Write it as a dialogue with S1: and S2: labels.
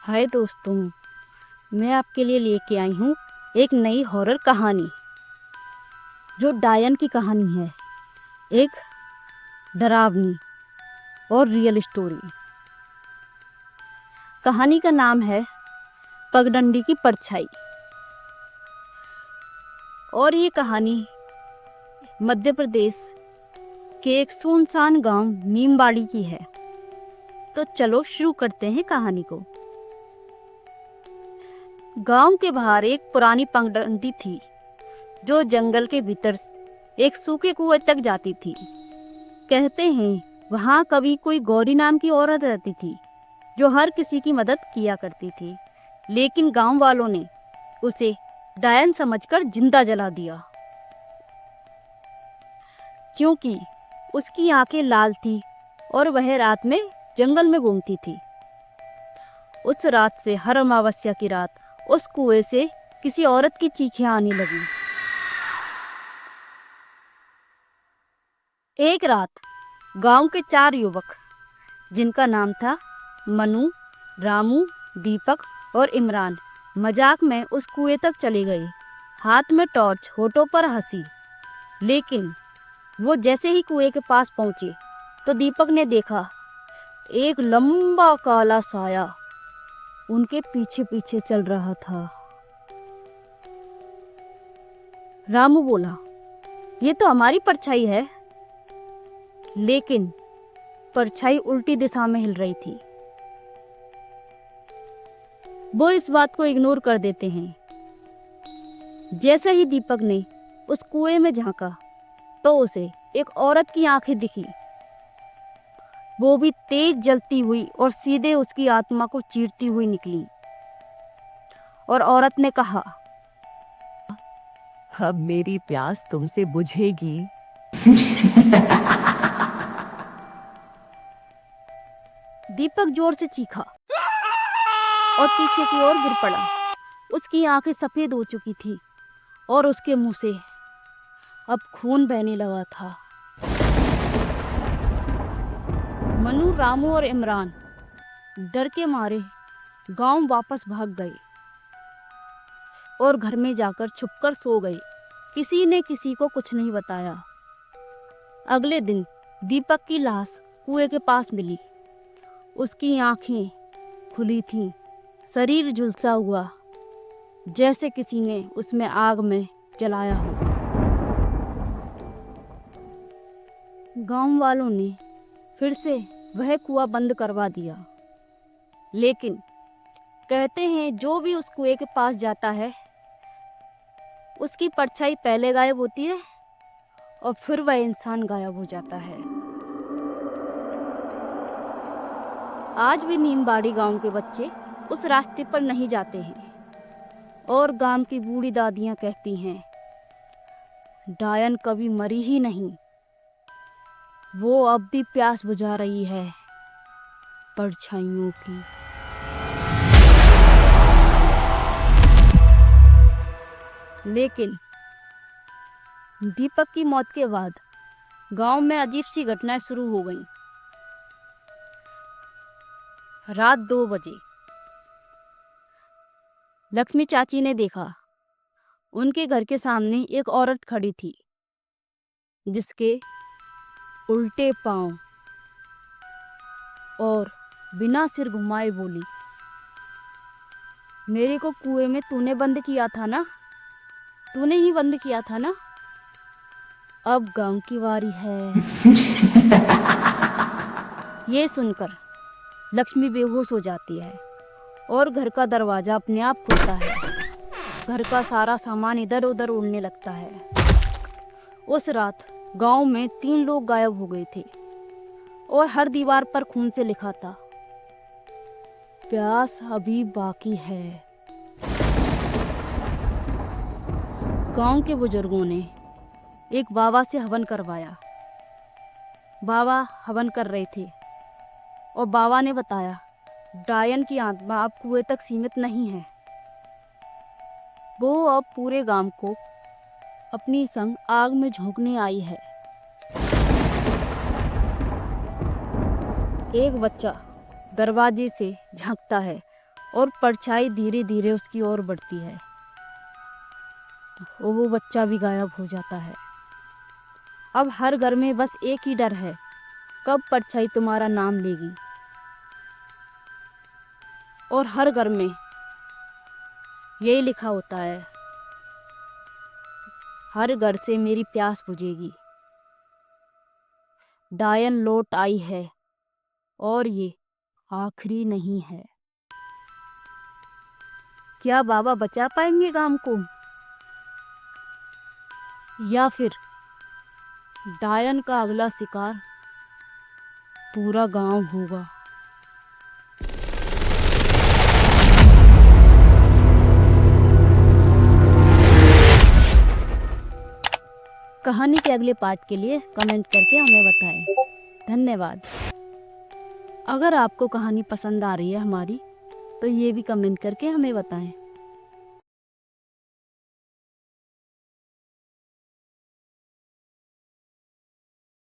S1: हाय दोस्तों, मैं आपके लिए लेके आई हूँ एक नई हॉरर कहानी जो डायन की कहानी है। एक डरावनी और रियल स्टोरी। कहानी का नाम है पगडंडी की परछाई। और ये कहानी मध्य प्रदेश के एक सुनसान गांव नीमबाड़ी की है। तो चलो शुरू करते हैं कहानी को। गांव के बाहर एक पुरानी पगडंडी थी जो जंगल के भीतर एक सूखे कुएं तक जाती थी। कहते हैं वहां कभी कोई गौरी नाम की औरत रहती थी जो हर किसी की मदद किया करती थी, लेकिन गांव वालों ने उसे डायन समझकर जिंदा जला दिया क्योंकि उसकी आंखें लाल थी और वह रात में जंगल में घूमती थी। उस रात से हर अमावस्या की रात उस कुएं से किसी औरत की चीखें आने लगी। एक रात गांव के 4 युवक, जिनका नाम था मनु, रामू, दीपक और इमरान, मजाक में उस कुएं तक चले गए। हाथ में टॉर्च, होठों पर हंसी। लेकिन वो जैसे ही कुएं के पास पहुंचे तो दीपक ने देखा एक लंबा काला साया उनके पीछे पीछे चल रहा था। रामू बोला, ये तो हमारी परछाई है। लेकिन परछाई उल्टी दिशा में हिल रही थी। वो इस बात को इग्नोर कर देते हैं। जैसे ही दीपक ने उस कुएं में झांका तो उसे एक औरत की आंखें दिखी। वो भी तेज जलती हुई और सीधे उसकी आत्मा को चीरती हुई निकली। और औरत ने कहा,
S2: अब मेरी प्यास तुमसे बुझेगी।
S1: दीपक जोर से चीखा और पीछे की ओर गिर पड़ा। उसकी आंखें सफेद हो चुकी थी और उसके मुंह से अब खून बहने लगा था। मनु, रामू और इमरान डर के मारे गांव वापस भाग गए और घर में जाकर छुपकर सो गए। किसी ने किसी को कुछ नहीं बताया। अगले दिन दीपक की लाश कुएं के पास मिली। उसकी आंखें खुली थीं, शरीर झुलसा हुआ, जैसे किसी ने उसमें आग में जलाया हो। गांव वालों ने फिर से वह कुआं बंद करवा दिया। लेकिन कहते हैं जो भी उस कुएं के पास जाता है उसकी परछाई पहले गायब होती है और फिर वह इंसान गायब हो जाता है। आज भी नीमबाड़ी गांव के बच्चे उस रास्ते पर नहीं जाते हैं और गांव की बूढ़ी दादियां कहती हैं, डायन कभी मरी ही नहीं, वो अब भी प्यास बुझा रही है परछाइयों की। लेकिन दीपक की मौत के बाद गांव में अजीब सी घटनाएं शुरू हो गईं। रात 2 बजे लक्ष्मी चाची ने देखा उनके घर के सामने एक औरत खड़ी थी जिसके उल्टे पांव और बिना सिर घुमाए बोली, मेरे को कुएं में तूने बंद किया था ना, तूने ही बंद किया था ना, अब गांव की बारी है। ये सुनकर लक्ष्मी बेहोश हो जाती है और घर का दरवाजा अपने आप खुलता है। घर का सारा सामान इधर उधर उड़ने लगता है। उस रात गांव में 3 लोग गायब हो गए थे और हर दीवार पर खून से लिखा था, प्यास अभी बाकी है। गांव के बुजुर्गों ने एक बाबा से हवन करवाया। बाबा हवन कर रहे थे और बाबा ने बताया, डायन की आत्मा अब कुएं तक सीमित नहीं है, वो अब पूरे गांव को अपनी संग आग में झोंकने आई है। एक बच्चा दरवाजे से झांकता है और परछाई धीरे धीरे उसकी ओर बढ़ती है और वो बच्चा भी गायब हो जाता है। अब हर घर में बस एक ही डर है, कब परछाई तुम्हारा नाम लेगी। और हर घर में यही लिखा होता है, हर घर से मेरी प्यास बुझेगी। डायन लौट आई है और ये आखिरी नहीं है। क्या बाबा बचा पाएंगे गांव को, या फिर डायन का अगला शिकार पूरा गांव होगा। कहानी के अगले पार्ट के लिए कमेंट करके हमें बताएं। धन्यवाद। अगर आपको कहानी पसंद आ रही है हमारी, तो ये भी कमेंट करके हमें बताएं।